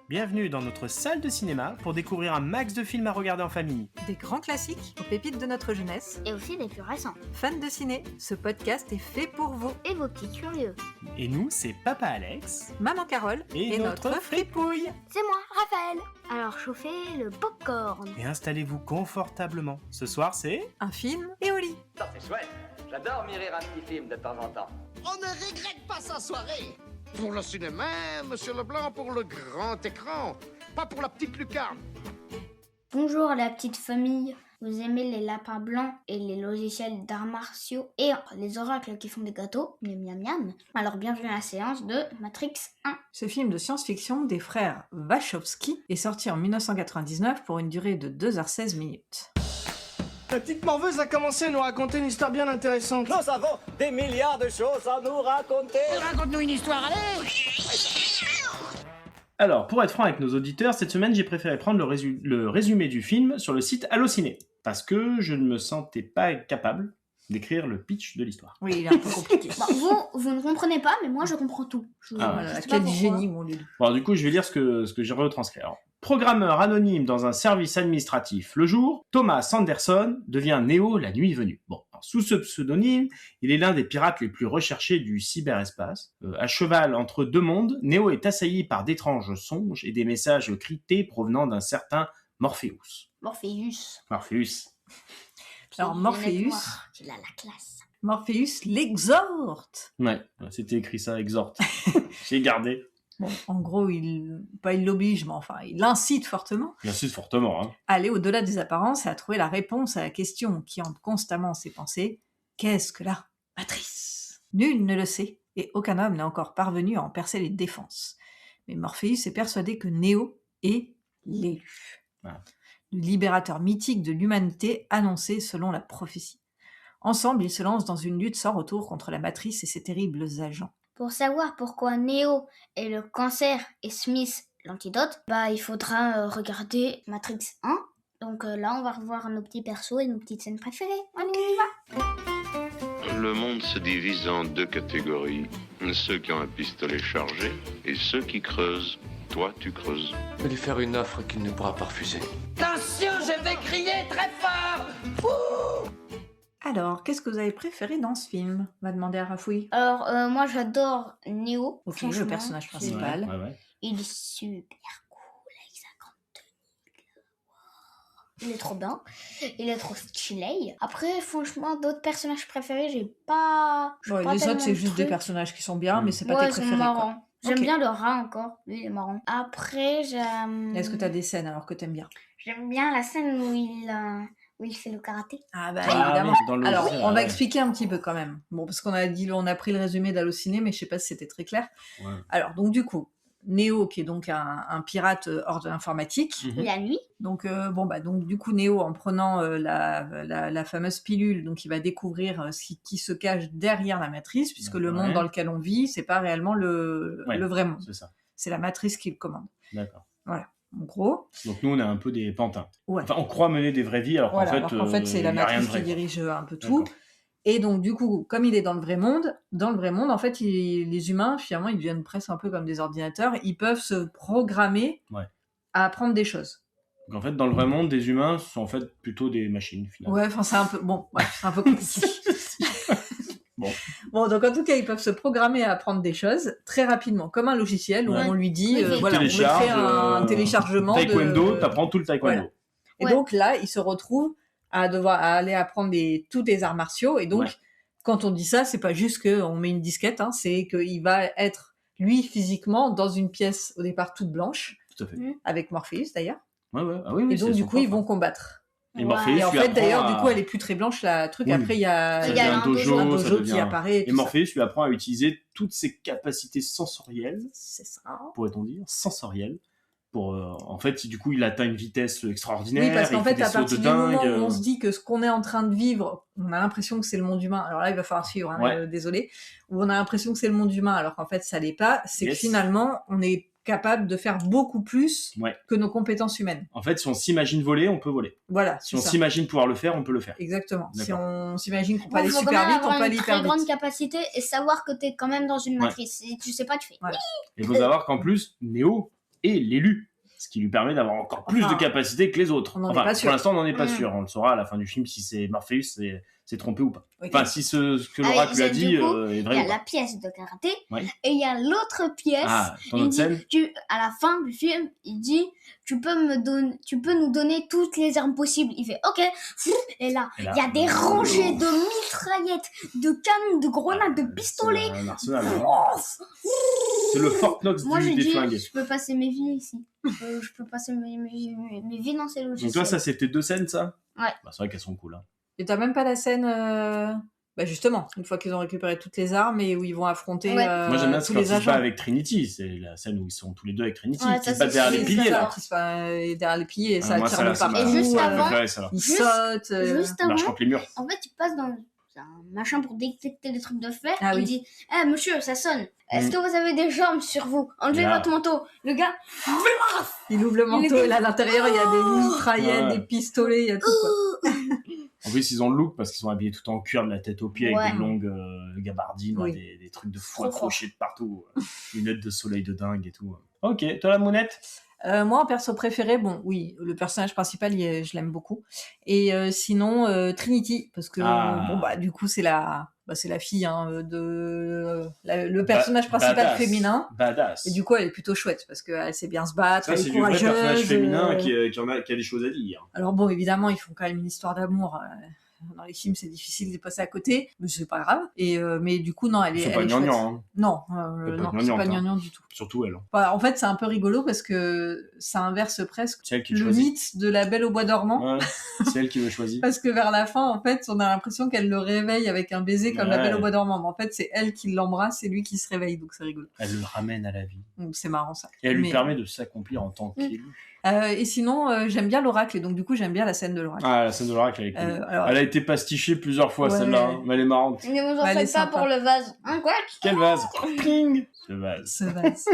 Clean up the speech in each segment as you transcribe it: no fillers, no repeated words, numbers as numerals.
Bienvenue dans notre salle de cinéma pour découvrir un max de films à regarder en famille. Des grands classiques aux pépites de notre jeunesse. Et aussi des plus récents. Fans de ciné, ce podcast est fait pour vous. Et vos petits curieux. Et nous, c'est Papa Alex Maman Carole et notre fripouille. C'est moi, Raphaël. Alors chauffez le popcorn. Et installez-vous confortablement. Ce soir, c'est... un film et au lit. Ça c'est chouette. J'adore m'y rire un petit film de temps en temps. On ne regrette pas sa soirée. Pour le cinéma, Monsieur Leblanc, pour le grand écran, pas pour la petite lucarne. Bonjour la petite famille. Vous aimez les lapins blancs et les logiciels d'arts martiaux et les oracles qui font des gâteaux, miam miam miam. Alors bienvenue à la séance de Matrix 1. Ce film de science-fiction des frères Wachowski est sorti en 1999 pour une durée de 2h16 minutes. La petite morveuse a commencé à nous raconter une histoire bien intéressante. Nous avons des milliards de choses à nous raconter. Raconte-nous une histoire, allez. Alors, pour être franc avec nos auditeurs, cette semaine, j'ai préféré prendre le résumé du film sur le site Allociné. Parce que je ne me sentais pas capable d'écrire le pitch de l'histoire. Oui, il est un peu compliqué. Vous ne comprenez pas, mais moi je comprends tout. Voilà, quel génie, mon Lulu. Bon, du coup, je vais lire ce que j'ai retranscrit. Alors, programmeur anonyme dans un service administratif le jour, Thomas Sanderson devient Neo la nuit venue. Bon, alors, sous ce pseudonyme, il est l'un des pirates les plus recherchés du cyberespace. À cheval entre deux mondes, Neo est assailli par d'étranges songes et des messages cryptés provenant d'un certain Morpheus. Morpheus. Alors, Morpheus Il a la classe. Morpheus l'exhorte. Ouais, c'était écrit ça, exhorte. J'ai gardé. Bon, en gros, il l'oblige, mais enfin, il l'incite fortement J'insiste fortement, hein. à aller au-delà des apparences et à trouver la réponse à la question qui hante constamment ses pensées. Qu'est-ce que la matrice ? Nul ne le sait, et aucun homme n'est encore parvenu à en percer les défenses. Mais Morpheus est persuadé que Neo est l'élu. Ah. Le libérateur mythique de l'humanité annoncé selon la prophétie. Ensemble, ils se lancent dans une lutte sans retour contre la matrice et ses terribles agents. Pour savoir pourquoi Neo est le cancer et Smith l'antidote, il faudra regarder Matrix 1. Donc là, on va revoir nos petits persos et nos petites scènes préférées. On y va. Le monde se divise en deux catégories. Ceux qui ont un pistolet chargé et ceux qui creusent. Toi, tu creuses. Je vais lui faire une offre qu'il ne pourra pas refuser. Attention, je vais crier très fort. Alors, qu'est-ce que vous avez préféré dans ce film ? On va demander à Rafouille. Alors, moi, j'adore Neo. Ok, franchement. le personnage principal. Ouais. Il est super cool avec sa grande tenue. Il est trop bien. Il est trop stylé. Après, franchement, d'autres personnages préférés, j'ai pas... Ouais, les autres, c'est juste des personnages qui sont bien, mais c'est pas tes c'est préférés. marrant. Quoi. J'aime Ok. bien le rat encore. Lui, il est marrant. Après, j'aime... Est-ce que t'as des scènes alors que t'aimes bien ? J'aime bien la scène où il fait le karaté. Ah bah Ah évidemment. oui, dans le Alors, film, on va ouais. expliquer un petit peu quand même. Bon, parce qu'on a pris le résumé d'Allociné, mais je sais pas si c'était très clair. Ouais. Alors, donc du coup, Neo, qui est donc un pirate hors de l'informatique. Mhm. La nuit. Donc, donc du coup, Neo, en prenant la fameuse pilule, donc il va découvrir ce qui se cache derrière la matrice, puisque le monde dans lequel on vit, c'est pas réellement le vrai monde. C'est ça, C'est la matrice qui le commande. d'accord. Voilà. En gros, Donc nous, on est un peu des pantins. ouais. Enfin, on croit mener des vraies vies, alors Voilà, qu'en alors qu'en fait, c'est il la y a rien de matrice qui vrai, quoi. dirige un peu tout. D'accord. Et donc, du coup, comme il est dans le vrai monde, en fait, les humains, finalement, ils deviennent presque un peu comme des ordinateurs. Ils peuvent se programmer à apprendre des choses. Donc en fait, dans le vrai monde, des humains sont en fait plutôt des machines, finalement. Ouais, enfin, c'est un peu... Bon, ouais, c'est un peu compliqué. Bon, donc en tout cas, ils peuvent se programmer à apprendre des choses très rapidement, comme un logiciel où Ouais. on lui dit, Oui, voilà, on mettrait un téléchargement taekwondo, t'apprends tout le taekwondo. Voilà. Et Ouais. donc là, il se retrouve à aller apprendre tous des arts martiaux. Et donc, Ouais. quand on dit ça, c'est pas juste qu'on met une disquette, hein, c'est qu'il va être, lui, physiquement, dans une pièce au départ toute blanche, Tout à fait. avec Morpheus d'ailleurs. Ouais. Ah oui, Et donc, c'est du son coup, ils propre. vont combattre. Et Morpheus Et en lui fait, apprend d'ailleurs, à- du coup, elle est plus très blanche, la truc. Oui. Après, il y a Ça Il y a devient un un dojo, un ça dojo qui devient- apparaît. Et tout ça. Morpheus lui apprend à utiliser toutes ses capacités sensorielles, C'est ça. pourrait-on dire, sensorielles, pour... en fait, du coup, il atteint une vitesse extraordinaire, Oui, parce qu'en il fait fait, des à sauts partir de du moment dingue. où on se dit que ce qu'on est en train de vivre, on a l'impression que c'est le monde humain. Alors là, il va falloir suivre, hein, Ouais. désolé. Où on a l'impression que c'est le monde humain, alors qu'en fait, ça l'est pas. C'est Yes. que finalement, on est capable de faire beaucoup plus Ouais. que nos compétences humaines. En fait, si on s'imagine voler, on peut voler. Voilà, Si c'est on ça. s'imagine pouvoir le faire, on peut le faire. Exactement. Si D'accord. on s'imagine qu'on peut Bon, aller faut quand super même vite, on avoir peut aller une hyper très grande vite. capacité et savoir que t'es quand même dans une Ouais. matrice. Si tu sais pas, tu fais... Ouais. Il faut savoir qu'en plus, Neo et l'élu. Ce qui lui permet d'avoir encore plus de capacités que les autres. On n'en est pas sûr. Pour l'instant, on n'en est pas sûr. On le saura à la fin du film si c'est Morpheus s'est trompé ou pas. Ok. Enfin, si ce que l'oracle lui a dit du coup, est il vrai y a ou la pas. pièce de karaté Ouais. et il y a l'autre pièce. Ah, ton Il autre dit, scène à la fin du film, il dit tu peux nous donner toutes les armes possibles. Il fait ok. Et là, il y a des rangées de mitraillettes, de canons, de grenades, de pistolets. C'est un arsenal, hein. C'est le Fort Knox Moi, j'ai des dit, flingues. je peux passer mes vies ici. Je peux passer mes vies dans ces logiciels. Donc toi, ça, c'était 2 scènes, ça Ouais. Bah, c'est vrai qu'elles sont cool. Hein. Et t'as même pas la scène, bah justement, une fois qu'ils ont récupéré toutes les armes et où ils vont affronter Ouais. Moi, j'aime bien tous quand les ils se agents. battent avec Trinity. C'est la scène où ils sont tous les deux avec Trinity. Ouais, Qui ça, se battent c'est derrière les c'est piliers, ça. là. Qui se passe derrière les piliers et ça Moi, tire ça, de là, ça partout. m'a- Et juste ça m'a avant- préféré, ça, là. Ils Juste- sautent. Juste Marche avant, contre les murs. en fait, il passe dans un machin pour détecter les trucs de fer. Ah il oui. dit monsieur, ça sonne. Est-ce Mm. que vous avez des jambes sur vous? Enlevez Là. votre manteau. Le gars, Il ouvre le manteau et là à l'intérieur il y a des mitraillettes, Ouais. des pistolets, il y a tout quoi. En plus, ils ont le look parce qu'ils sont habillés tout en cuir de la tête aux pieds Ouais. avec des longues gabardines, Oui. des trucs de fou Trop fort. accrochés de partout. Lunettes de soleil de dingue et tout. Ok, toi la mounette Moi, en perso préféré, bon, oui, le personnage principal, je l'aime beaucoup. Et sinon, Trinity, parce que bon, bah, du coup, c'est la fille hein, le personnage principal Badass. féminin. Badass. Et du coup, elle est plutôt chouette parce qu'elle sait bien se battre, Ça, elle c'est est du vrai courageuse. personnage féminin qui a des choses à dire. Alors bon, évidemment, ils font quand même une histoire d'amour. Dans les films, c'est difficile de passer à côté, mais c'est pas grave. Et mais du coup, non, elle est C'est pas elle est chouette. gnangnan, hein. Non, C'est pas non, c'est gnangnan, pas hein. gnangnan du tout. Surtout elle. Enfin, en fait, c'est un peu rigolo parce que ça inverse presque C'est elle qui le choisit. mythe de la Belle au bois dormant. Ouais, c'est elle qui le choisit. Parce que vers la fin, en fait, on a l'impression qu'elle le réveille avec un baiser comme la Ouais. Belle au bois dormant. Mais en fait, c'est elle qui l'embrasse, c'est lui qui se réveille, donc c'est rigolo. Elle le ramène à la vie. Donc c'est marrant ça. Et elle lui Mais, permet de s'accomplir en tant qu'élu. et sinon, j'aime bien l'oracle, et donc du coup, j'aime bien la scène de l'oracle. Ah, la scène de l'oracle, elle est cool. Alors, Elle a été pastichée plusieurs fois, Ouais. celle-là, hein, mais elle est marrante. ne vous en Elle est faites pas sympa. pour le vase. Hein, quoi? Quel vase Pling Ce vase. ce vase.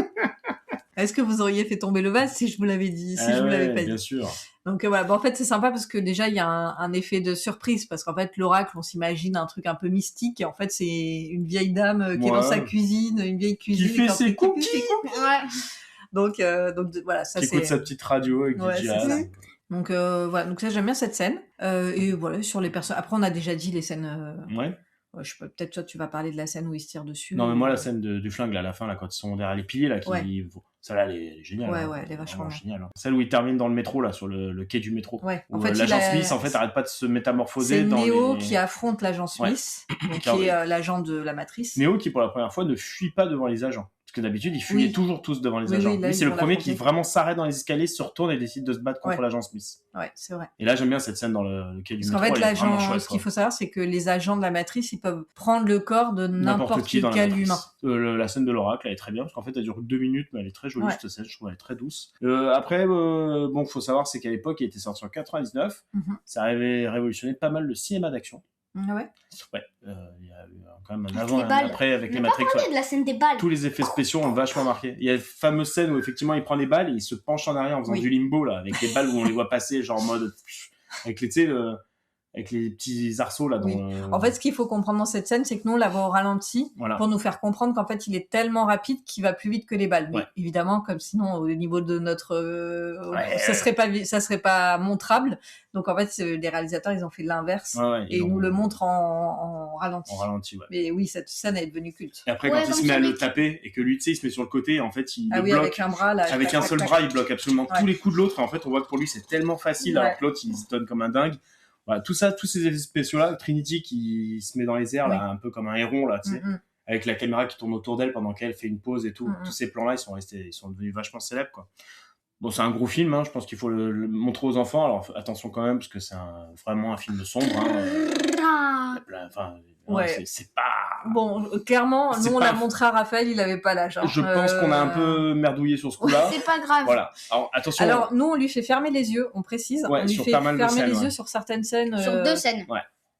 Est-ce que vous auriez fait tomber le vase si je vous l'avais dit, si je vous l'avais pas bien dit? sûr. Donc voilà, bon, en fait c'est sympa parce que déjà il y a un effet de surprise parce qu'en fait l'oracle on s'imagine un truc un peu mystique et en fait c'est une vieille dame qui est dans Ouais. sa cuisine, une vieille cuisine fait en ses fait, qui fait cookies. ses cookies. Ouais. Donc voilà, ça Qui écoute c'est sa petite radio avec Ouais, du c'est jazz. ça. donc voilà, donc ça j'aime bien cette scène et voilà sur les personnes. Après on a déjà dit les scènes. Ouais. Ouais, je sais pas, peut-être toi tu vas parler de la scène où ils se tirent dessus. Non, mais moi, la scène du flingue, là, à la fin, là, quand ils sont derrière les piliers, là, Ouais. celle-là, elle est géniale. Ouais, hein. ouais, elle est vachement bien. géniale. Hein. Celle où ils terminent dans le métro, là, sur le quai du métro. Ouais, Où en fait, l'agent il a- Smith, en fait, arrête pas de se métamorphoser C'est dans Neo les... qui affronte l'agent Ouais. Smith, donc, Car qui oui. est l'agent de la matrice. Neo qui, pour la première fois, ne fuit pas devant les agents. Parce que d'habitude, ils fuyaient Oui. toujours tous devant les Oui, agents. oui, là, Lui, ils c'est le vont premier qui l'affronter. vraiment s'arrête dans les escaliers, se retourne et décide de se battre contre Ouais. l'agent Smith. Ouais, c'est vrai. Et là, j'aime bien cette scène dans le quai du Parce métro. qu'en fait, elle est vraiment l'agent, chouette, ce qu'il quoi. faut savoir, c'est que les agents de la matrice, ils peuvent prendre le corps de n'importe qui dans la quel matrice. humain. La scène de l'oracle, elle est très bien, parce qu'en fait, elle dure 2 minutes, mais elle est très jolie, Ouais. cette scène, je trouve, elle est très douce. Après, bon, faut savoir, c'est qu'à l'époque, il était sorti en 99, Mhm. ça avait révolutionné pas mal le cinéma d'action. Ah ouais. Ouais, il y a eu quand même un Avec avant les et un balles. après avec On les n'a pas Matrix. parlé Ouais. de la scène des balles. Tous les effets spéciaux ont vachement marqué. Il y a une fameuse scène où effectivement il prend les balles et il se penche en arrière en faisant Oui. du limbo là, avec les balles où on les voit passer, genre en mode avec les, tu sais, avec les petits arceaux là. Dans, Oui. En fait, ce qu'il faut comprendre dans cette scène, c'est que nous, on la voit au ralenti voilà. pour nous faire comprendre qu'en fait, il est tellement rapide qu'il va plus vite que les balles. Mais Ouais. évidemment, comme sinon, au niveau de notre, Ouais. ça serait pas montrable. Donc en fait, les réalisateurs, ils ont fait l'inverse Ouais, ouais, et ils nous le montrent en ralenti. en ralenti. Ouais. Mais oui, cette scène elle est devenue culte. Et après, Ouais, quand il comme se met à ça, le mais- taper et que lui, tu sais, il se met sur le côté, en fait, il Ah le oui, bloque. avec un bras là. Avec clac, un seul clac, bras, clac. il bloque absolument Ouais. tous les coups de l'autre. Et en fait, on voit que pour lui, c'est tellement facile, alors Ouais. que l'autre, il se donne comme un dingue. Voilà, tout ça, tous ces effets spéciaux-là, Trinity qui se met dans les airs, là, un peu comme un héron, là, tu sais, Mm, mm. avec la caméra qui tourne autour d'elle pendant qu'elle fait une pause et tout. Mm, mm. Tous ces plans-là, ils sont devenus vachement célèbres, quoi. Bon, c'est un gros film, hein, je pense qu'il faut le montrer aux enfants. Alors, attention quand même, parce que c'est vraiment un film sombre. Hein, Ah. enfin, Ouais. c'est pas... Bon, clairement, C'est nous on pas- l'a montré à Raphaël, il avait pas l'âge. Hein. Je pense qu'on a un peu merdouillé sur ce coup-là. C'est pas grave. Voilà. Alors, attention. Alors nous on lui fait fermer les yeux, on précise, Ouais, on lui sur fait pas mal de fermer scènes, les ouais. yeux sur certaines scènes Sur 2 scènes.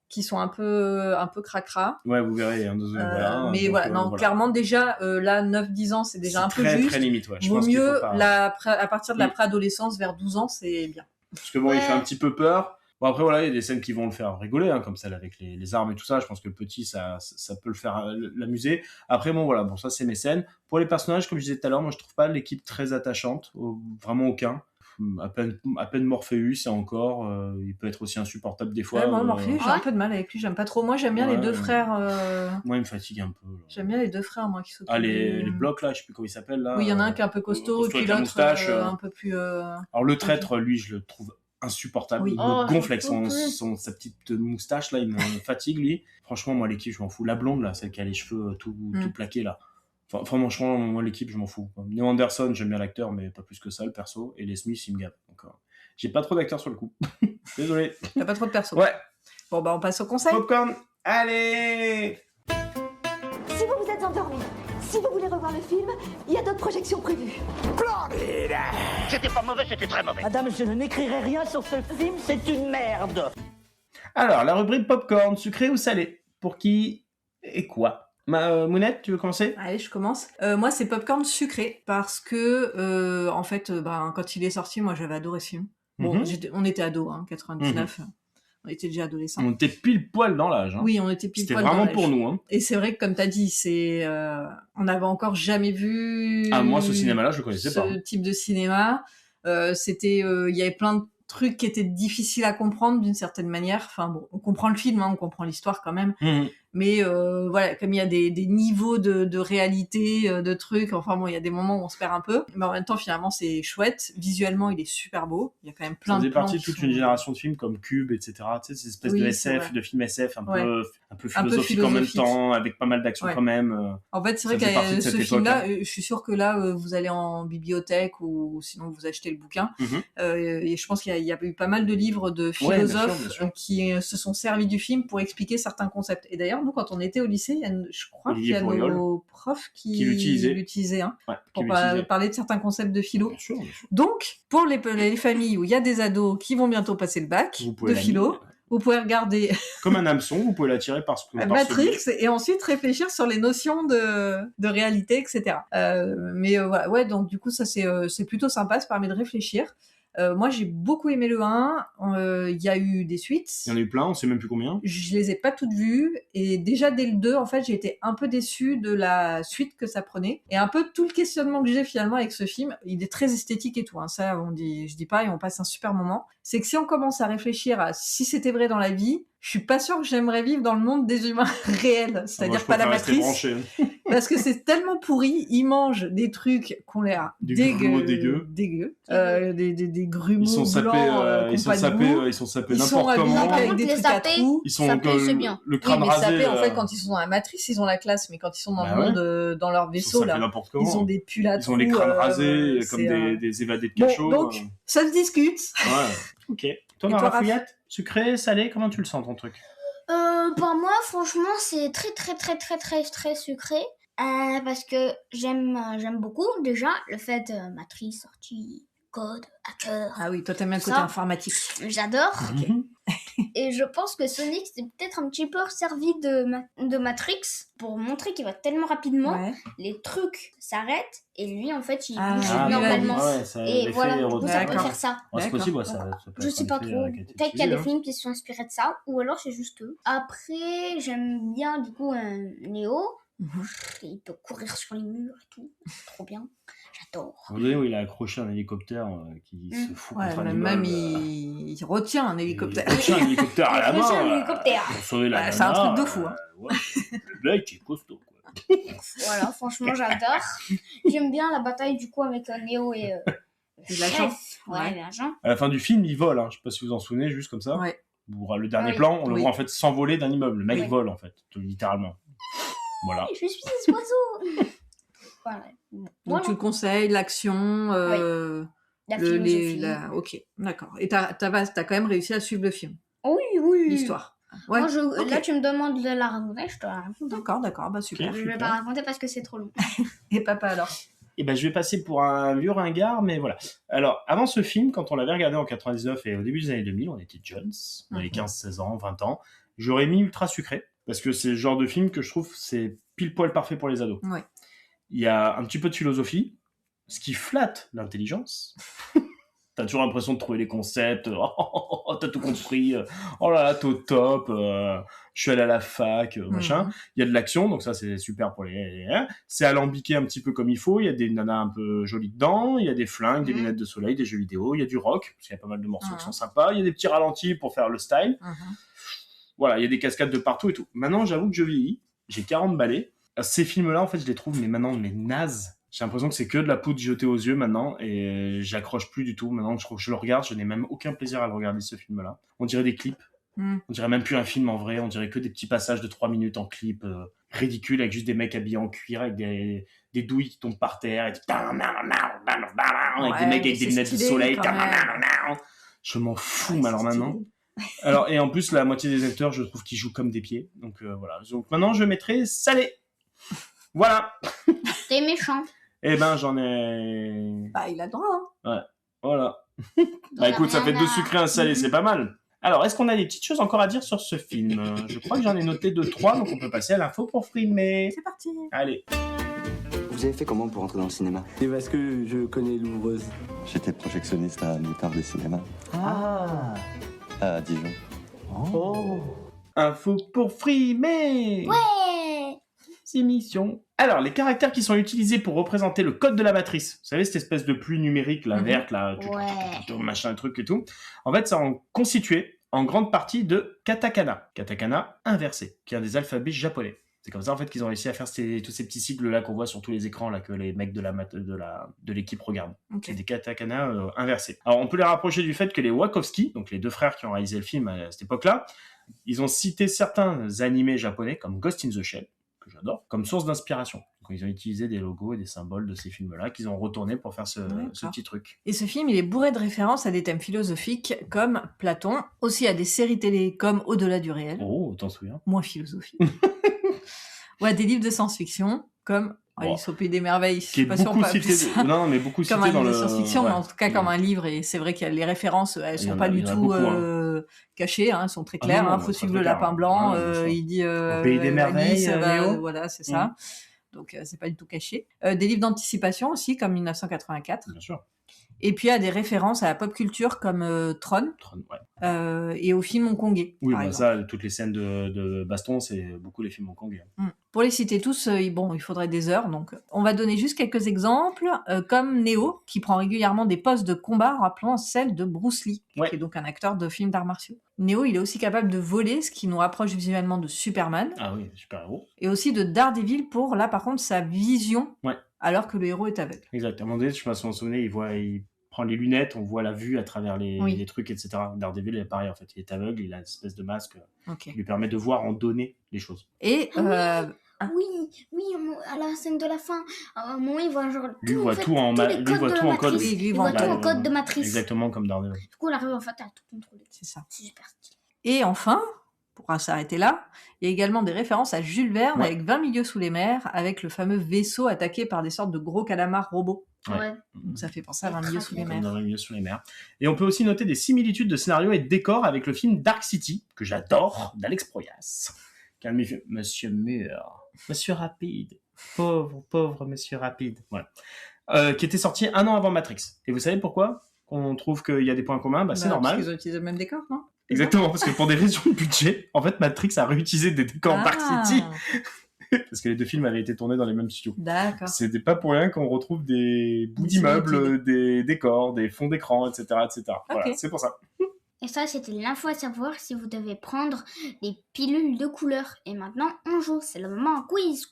qui sont un peu cracra. Ouais, vous verrez. Hein, voilà, mais donc, voilà, non, voilà. clairement déjà là 9-10 ans c'est déjà C'est un peu très, juste. très limite, ouais. Je Vaut pense qu'il mieux faut pas... à partir de la Mm. préadolescence vers 12 ans, c'est bien. Parce que bon, il Ouais. fait un petit peu peur. Bon, après, voilà, il y a des scènes qui vont le faire rigoler, hein, comme celle avec les armes et tout ça. Je pense que le petit, ça peut le faire l'amuser. Après, bon, voilà, bon, ça, c'est mes scènes. Pour les personnages, comme je disais tout à l'heure, moi, je trouve pas l'équipe très attachante. Vraiment aucun. À peine Morpheus, et encore. Il peut être aussi insupportable des fois. Ouais, moi, Morpheus, j'ai un peu de mal avec lui. J'aime pas trop. Moi, j'aime bien les deux frères. Moi, il me fatigue un peu. Là. J'aime bien les deux frères, moi, qui s'occupent. Ah, les blocs, là, je sais plus comment ils s'appellent, là. Oui, il y en a un qui est un peu costaud, puis l'autre un peu plus... Alors, le traître, lui, je le trouve insupportable. Oui. Il me gonfle avec sa petite moustache, là, il me fatigue, lui. Franchement, moi, l'équipe, je m'en fous. La blonde, là, celle qui a les cheveux tout plaqués, là. Enfin, franchement, moi, l'équipe, je m'en fous. Neil Anderson, j'aime bien l'acteur, mais pas plus que ça, le perso. Et les Smiths, ils me gavent. Donc, j'ai pas trop d'acteurs sur le coup. Désolé. T'as pas trop de perso. Ouais. Bon, bah, on passe au conseil. Popcorn, allez! Si vous vous êtes endormi, si vous voulez revoir le film, il y a d'autres projections prévues. Splendide! C'était pas mauvais, c'était très mauvais. Madame, je n'écrirai rien sur ce film, c'est une merde. Alors, la rubrique Popcorn, sucré ou salé? Pour qui et quoi? Mounette, tu veux commencer? Allez, je commence. Moi, c'est popcorn sucré parce que, en fait, quand il est sorti, moi, j'avais adoré ce film. Bon, on était ados, 99. On était déjà adolescents. On était pile poil dans l'âge. Hein. Oui, on était pile poil dans l'âge. C'était vraiment pour nous. Hein. Et c'est vrai que, comme t'as dit, on n'avait encore jamais vu. Ah, moi, ce cinéma-là, je le connaissais pas. Ce type de cinéma. Il y avait plein de trucs qui étaient difficiles à comprendre d'une certaine manière. Enfin bon, on comprend le film, on comprend l'histoire quand même. Mais voilà, comme il y a des niveaux de réalité, de trucs, enfin bon, il y a des moments où on se perd un peu. Mais en même temps, finalement, c'est chouette. Visuellement, il est super beau. Il y a quand même plein de plans. Ça faisait partie de toute une génération de films comme Cube, etc. Tu sais, ces espèces de SF, de films SF un peu philosophiques en même temps, avec pas mal d'action quand même. En fait, c'est vrai que ce film-là, je suis sûre que là, vous allez en bibliothèque ou sinon vous achetez le bouquin. Et je pense qu'il y a eu pas mal de livres de philosophes qui se sont servis du film pour expliquer certains concepts. Et d'ailleurs, nous, quand on était au lycée, je crois qu'il y a nos profs qui l'utilisaient pour parler de certains concepts de philo. Bien sûr. Donc, pour les familles où il y a des ados qui vont bientôt passer le bac de philo, vous pouvez regarder comme un hameçon, vous pouvez l'attirer par Matrix et ensuite réfléchir sur les notions de réalité, etc. Mais voilà, ouais, donc du coup, ça c'est plutôt sympa, ça permet de réfléchir. Moi, j'ai beaucoup aimé le 1. Il y a eu des suites. Il y en a eu plein, on sait même plus combien. Je les ai pas toutes vues. Et déjà, dès le 2, en fait, j'ai été un peu déçue de la suite que ça prenait. Et un peu tout le questionnement que j'ai finalement avec ce film, il est très esthétique et tout. Ça, je dis pas et on passe un super moment. C'est que si on commence à réfléchir à si c'était vrai dans la vie, je suis pas sûre que j'aimerais vivre dans le monde des humains réels. C'est-à-dire pas la matrice. Parce que c'est tellement pourri. Ils mangent des trucs qui ont l'air dégueux. Des grumeaux blancs. Ils sont sapés n'importe comment. Avec des trucs à trous. Ils sont le crâne rasé. En fait, quand ils sont dans la matrice, ils ont la classe. Mais quand ils sont dans le monde, dans leur vaisseau, là, ils ont des pulls à trous. Ils ont les crânes rasés comme des évadés de cachot. Donc, ça se discute. Ouais. Ok. Toi, Rafouillette, sucré, salé, comment tu le sens ton truc? Pour moi, franchement, c'est très très très très très très sucré. Parce que j'aime beaucoup déjà le fait matrice, sortie, code, hacker. Ah oui, toi t'aimes bien le côté informatique. J'adore. Et je pense que Sonic s'est peut-être un petit peu servi de Matrix pour montrer qu'il va tellement rapidement, les trucs s'arrêtent et lui en fait il bouge normalement. Et voilà, du coup ça peut faire ça. C'est possible, ça je sais pas trop. Peut-être qu'il y a des films qui se sont inspirés de ça, ou alors c'est juste eux. Après, j'aime bien du coup Neo. Il peut courir sur les murs et tout. Trop bien. J'adore. Vous voyez où il a accroché un hélicoptère qui se fout contre un même il retient un hélicoptère. Il retient un hélicoptère à la main. Pour sauver la nana, c'est un truc de fou. Le mec est costaud, quoi. Voilà, franchement, j'adore. J'aime bien la bataille du coup avec Neo et l'agent. L'agent. À la fin du film, il vole. Je sais pas si vous vous en souvenez, juste comme ça. Le dernier plan, on le voit en fait s'envoler d'un immeuble. Le mec vole en fait, littéralement. Voilà. Je suis des oiseaux. Voilà. Donc tu le conseilles, l'action, la philosophie. Ok, d'accord. Et t'as quand même réussi à suivre le film. Oui. L'histoire. Ouais. Moi, là, tu me demandes de la raconter, je te la raconte. D'accord, bah super. Je vais pas raconter parce que c'est trop long. Et papa alors? Et ben je vais passer pour un vieux ringard, mais voilà. Alors, avant ce film, quand on l'avait regardé en 99 et au début des années 2000, on était jeunes, on avait 15, 16 ans, 20 ans. J'aurais mis ultra sucré. Parce que c'est le genre de film que je trouve c'est pile poil parfait pour les ados. Il y a un petit peu de philosophie, ce qui flatte l'intelligence. T'as toujours l'impression de trouver les concepts. T'as tout compris. Oh là là, t'es au top. Je suis allé à la fac, machin. Il y a de l'action, donc ça c'est super pour les. C'est alambiqué un petit peu comme il faut. Il y a des nanas un peu jolies dedans. Il y a des flingues, des lunettes de soleil, des jeux vidéo. Il y a du rock parce qu'il y a pas mal de morceaux qui sont sympas. Il y a des petits ralentis pour faire le style. Voilà, il y a des cascades de partout et tout. Maintenant, j'avoue que je vieillis. J'ai 40 balais. Ces films-là, en fait, je les trouve mais nazes. J'ai l'impression que c'est que de la poudre jetée aux yeux maintenant et j'accroche plus du tout. Maintenant que je le regarde, je n'ai même aucun plaisir à le regarder, ce film-là. On dirait des clips. On dirait même plus un film en vrai. On dirait que des petits passages de 3 minutes en clip ridicules avec juste des mecs habillés en cuir avec des douilles qui tombent par terre et avec des mecs avec des lunettes de soleil. Je m'en fous, mais alors maintenant. Alors, et en plus, la moitié des acteurs, je trouve qu'ils jouent comme des pieds. Donc voilà. Donc maintenant, je mettrai salé. Voilà. T'es méchant. Eh ben, j'en ai... Bah, il a le droit, hein. Ouais, voilà. Bah écoute, ça fait 2 sucrés, un salé, c'est pas mal. Alors, est-ce qu'on a des petites choses encore à dire sur ce film ? Je crois que j'en ai noté 2-3, donc on peut passer à l'info pour frimer. C'est parti. Allez. Vous avez fait comment pour entrer dans le cinéma ? C'est parce que je connais l'ouvreuse. J'étais projectionniste à Moutarde des cinémas. Ah. À Dijon. Oh. Info pour frimer. Ouais. Émission. Alors, les caractères qui sont utilisés pour représenter le code de la matrice, vous savez, cette espèce de pluie numérique, la verte, là, machin, truc et tout, en fait, ça en constitué en grande partie de katakana. Katakana inversé, qui est un des alphabets japonais. C'est comme ça, en fait, qu'ils ont réussi à faire tous ces petits sigles-là qu'on voit sur tous les écrans, là, que les mecs de l'équipe regardent. Okay. C'est des katakana inversés. Alors, on peut les rapprocher du fait que les Wachowski, donc les 2 frères qui ont réalisé le film à cette époque-là, ils ont cité certains animés japonais, comme Ghost in the Shell, que j'adore, comme source d'inspiration. Donc, ils ont utilisé des logos et des symboles de ces films-là qu'ils ont retournés pour faire ce petit truc. Et ce film, il est bourré de références à des thèmes philosophiques comme Platon, aussi à des séries télé comme Au-delà du réel. Oh, t'en souviens ? Moins philosophique. Ou à des livres de science-fiction comme Alice au Pays des Merveilles. Qui est beaucoup cité, non, mais beaucoup cité dans le... Comme un livre de science-fiction, mais en tout cas comme un livre. Et c'est vrai qu'il y a les références, elles sont pas du tout cachées, elles sont très claires. Il faut suivre le lapin blanc. Il dit au Pays des Merveilles, voilà, c'est ça. Donc c'est pas du tout caché. Des livres d'anticipation aussi, comme 1984. Bien sûr. Et puis il y a des références à la pop culture comme Tron, et aux films hongkongais. Oui, bah ça, toutes les scènes de baston, c'est beaucoup les films hongkongais. Pour les citer tous, il faudrait des heures, donc on va donner juste quelques exemples, comme Neo, qui prend régulièrement des poses de combat rappelant celles de Bruce Lee, qui est donc un acteur de films d'arts martiaux. Neo, il est aussi capable de voler, ce qui nous rapproche visuellement de Superman. Ah oui, super-héros. Et aussi de Daredevil pour, là par contre, sa vision, alors que le héros est aveugle. Exact. À un moment donné, je sais pas si vous vous souvenez, il prend les lunettes, on voit la vue à travers les trucs, etc. Daredevil est pareil, en fait. Il est aveugle, il a une espèce de masque qui lui permet de voir en données les choses. Et... Oui, à la scène de la fin, à un moment, il voit genre lui voit tout en code. Il voit tout en code de matrice. Exactement comme Daredevil. Du coup, on arrive en fait à tout contrôler. C'est ça. C'est super stylé. Et enfin, pour s'arrêter là, il y a également des références à Jules Verne avec 20 milieux sous les mers, avec le fameux vaisseau attaqué par des sortes de gros calamars robots. Ouais. Donc ça fait penser à 20 milieux sous les mers. 20 milieux sous les mers. Et on peut aussi noter des similitudes de scénario et de décor avec le film Dark City, que j'adore, d'Alex Proyas. Monsieur Mur. Monsieur Rapide. Pauvre Monsieur Rapide. Voilà. Qui était sorti 1 an avant Matrix. Et vous savez pourquoi on trouve qu'il y a des points communs ? C'est normal. Parce qu'ils ont utilisé le même décor, non ? Exactement, parce que pour des raisons de budget, en fait, Matrix a réutilisé des décors Dark City. Parce que les 2 films avaient été tournés dans les mêmes studios. D'accord. C'était pas pour rien qu'on retrouve des bouts d'immeubles, des décors, des fonds d'écran, etc. Voilà, c'est pour ça. Et ça, c'était l'info à savoir si vous devez prendre des pilules de couleur. Et maintenant, on joue. C'est le moment quiz.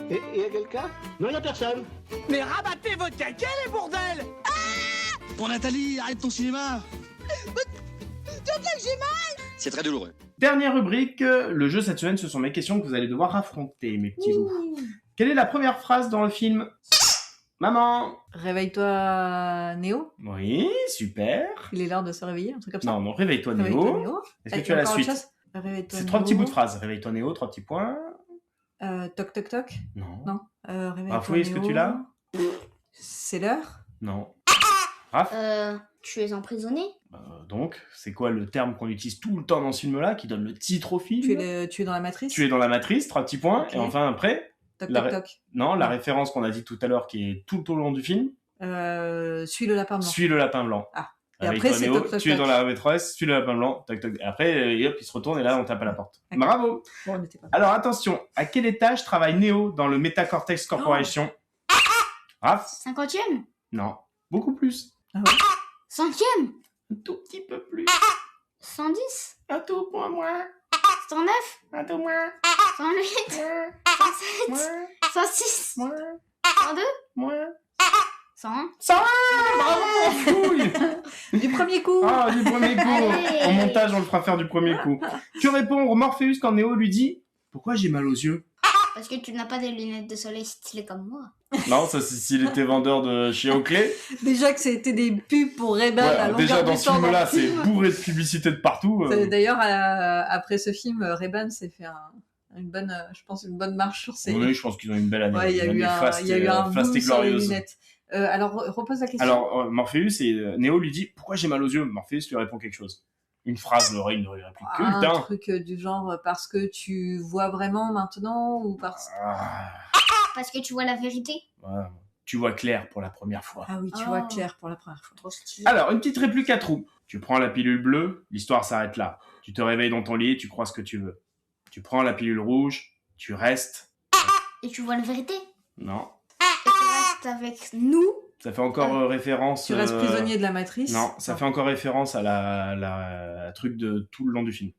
Et y a quelqu'un ? Non, y a personne. Mais rabattez votre caquet, les bordels. Bon, Nathalie, arrête ton cinéma. J'ai mal. C'est très douloureux. Dernière rubrique, le jeu cette semaine, ce sont mes questions que vous allez devoir affronter, mes petits loups. Quelle est la première phrase dans le film ? Maman. Réveille-toi, Néo. Oui, super. Il est l'heure de se réveiller, un truc comme ça. Non, réveille-toi, Néo. Est-ce que tu as la suite ? C'est 3 petits bouts de phrase. Réveille-toi, Néo, 3 petits points. Toc, toc, toc. Non. Réveille-toi, Raph, oui, est-ce que tu l'as ? C'est l'heure ? Non. Raph ? Tu es emprisonné ? Donc, c'est quoi le terme qu'on utilise tout le temps dans ce film-là, qui donne le titre au film ? Tu es dans la matrice ? Tu es dans la matrice, 3 petits points. Okay. Et enfin, après... Toc, toc, toc. Non, la référence qu'on a dit tout à l'heure, qui est tout au long du film. Suis le lapin blanc. Suis le lapin blanc. Ah. Et Avec après, toi, c'est Néo, toc, toc, tu es toc. dans la maîtresse, suis le lapin blanc, tac, tac. Et après, hop, il se retourne et là, on tape à la porte. D'accord. Bravo. Bon, on était pas... Alors, attention, à quel étage travaille Néo dans le Metacortex Corporation? Raph? 50e? Non, beaucoup plus. Ah ouais. 100e? Un tout petit peu plus. 110? Un tout point moins. 109? Un tout moins. 108? 107? 106? 102? Moins. 101? 101. Bravo, fouille. Du premier coup. Ah, du premier coup. Allez. Au montage, on le fera faire du premier coup. Que répond Morpheus quand Néo lui dit « Pourquoi j'ai mal aux yeux ?» Parce que tu n'as pas des lunettes de soleil stylées comme moi. Non, ça c'est s'il était vendeur de chez Oakley. Déjà que c'était des pubs pour Ray-Ban à longueur déjà de dans ce temps dans film-là, le c'est film. bourré de publicité de partout. D'ailleurs, après ce film, Ray-Ban s'est fait une bonne marche sur ses... Oui, je pense qu'ils ont une belle année. Ouais, il y a eu un boom sur les lunettes. Alors, repose la question. Alors, Morpheus et Néo lui dit « Pourquoi j'ai mal aux yeux ?» Morpheus lui répond quelque chose. Une phrase, l'oreille ne réplique que un le teint. truc du genre parce que tu vois vraiment maintenant ou parce... Parce que tu vois la vérité. Ouais. Tu vois clair pour la première fois. Ah oui, tu vois clair pour la première fois. Trop stylé. Alors, une petite réplique à trous. Tu prends la pilule bleue, l'histoire s'arrête là. Tu te réveilles dans ton lit, tu crois ce que tu veux. Tu prends la pilule rouge, tu restes... Et tu vois la vérité. Non. Et tu restes avec nous. Ça fait encore référence... Tu restes prisonnier de la matrice. Non, ça fait encore référence à la truc de tout le long du film.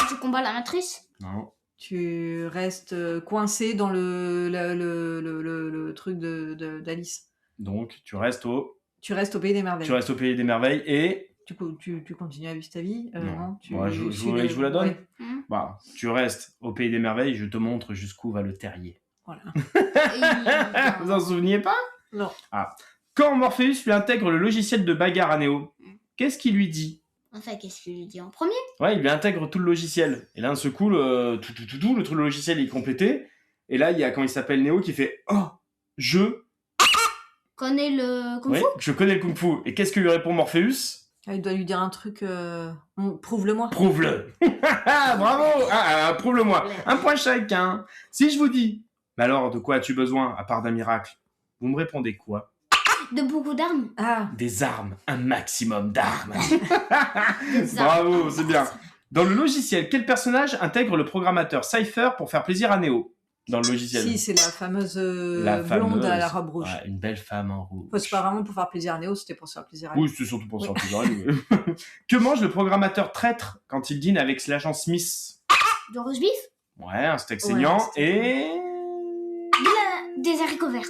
Tu combats la matrice. Non. Tu restes coincé dans le truc d'Alice. Donc, tu restes au Pays des Merveilles. Tu restes au Pays des Merveilles et... Tu continues à vivre ta vie Non. Tu Ouais, je vous la donne. Ouais. Bah, tu restes au Pays des Merveilles, je te montre jusqu'où va le terrier. Voilà. Vous en souveniez pas? Non. Ah. Quand Morpheus lui intègre le logiciel de bagarre à Néo, qu'est-ce qu'il lui dit? Enfin, qu'est-ce qu'il lui dit en premier? Ouais, il lui intègre tout le logiciel. Et là, d'un seul coup, le truc, le logiciel est complété. Et là, il y a, quand il s'appelle Néo, qui fait « Oh, je... connais le Kung Fu ?» Ouais, je connais le Kung Fu. Et qu'est-ce que lui répond Morpheus? Il doit lui dire un truc... Prouve-le-moi. Prouve-le. Bravo. Prouve-le-moi. Un point chacun. Si je vous dis, mais alors, de quoi as-tu besoin, à part d'un miracle? Vous me répondez quoi? De beaucoup d'armes. Ah. Des armes. Un maximum d'armes. Bravo, c'est bien. Dans le logiciel, quel personnage intègre le programmateur Cypher pour faire plaisir à Néo? Dans le logiciel. Si, c'est la fameuse blonde à la robe rouge. Ouais, une belle femme en rouge. C'est pas vraiment pour faire plaisir à Néo, c'était pour se faire plaisir à lui. Oui, c'était surtout pour se faire plaisir à lui. Que mange le programmateur traître quand il dîne avec l'agent Smith? Du roast beef. Ouais, un steak saignant et... Des haricots verts.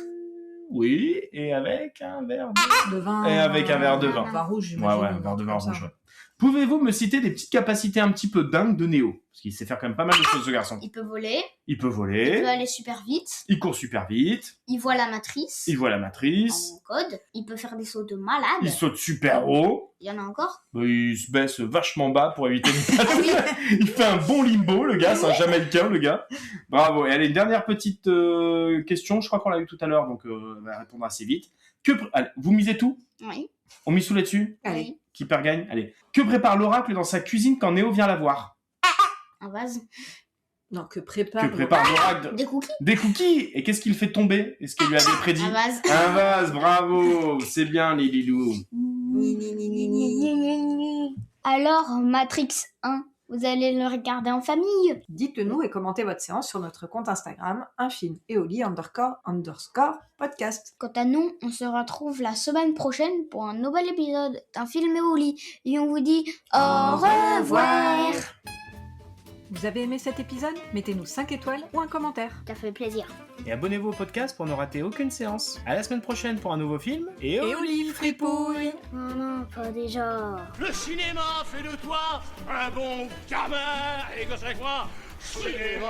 Oui, et avec un verre de vin. Et avec un verre de vin. Un vin rouge, j'imagine. Ouais, un verre de vin rouge. Ouais. Pouvez-vous me citer des petites capacités un petit peu dingues de Néo? Parce qu'il sait faire quand même pas mal de choses, ce garçon. Il peut voler. Il peut Il voler. peut aller super vite. Il court super vite. Il voit la matrice. Il voit la matrice. En code. Il peut faire des sauts de malade. Il saute super haut. Il y en a encore. Il se baisse vachement bas pour éviter de... Il fait un bon limbo, le gars. C'est un Jamaïcain, le gars. Bravo. Et allez, une dernière petite question. Je crois qu'on l'a eu tout à l'heure, donc on va répondre assez vite. Allez, vous misez tout? Oui. On mise tout là-dessus? Allez. Qui perd gagne? Allez. Que prépare l'oracle dans sa cuisine quand Néo vient la voir? Un vase. Non, que prépare l'oracle? Des cookies. Des cookies. Et qu'est-ce qu'il fait tomber? Est-ce qu'il lui avait prédit? Un vase. Un vase, bravo. C'est bien, les Lilou. Alors, Matrix 1, vous allez le regarder en famille? Dites-le nous et commentez votre séance sur notre compte Instagram, _podcast. Quant à nous, on se retrouve la semaine prochaine pour un nouvel épisode d'un film Éoli. Et on vous dit au revoir. Vous avez aimé cet épisode? Mettez-nous 5 étoiles ou un commentaire. Ça fait plaisir. Et abonnez-vous au podcast pour ne rater aucune séance. À la semaine prochaine pour un nouveau film. Et Olive fripouille. Non, pas déjà. Le cinéma fait de toi un bon gamin. Et que c'est quoi? Cinéma.